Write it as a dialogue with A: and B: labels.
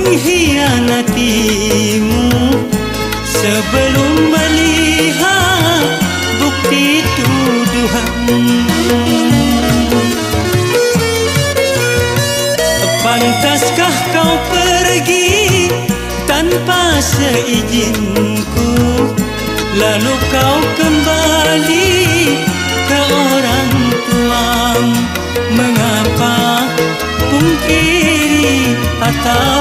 A: mengkhianatimu sebelum melihat bukti tuduhan. Pantaskah kau pergi tanpa seizinku, lalu kau kembali ke orang tuamu? Mengapa pungkiri atau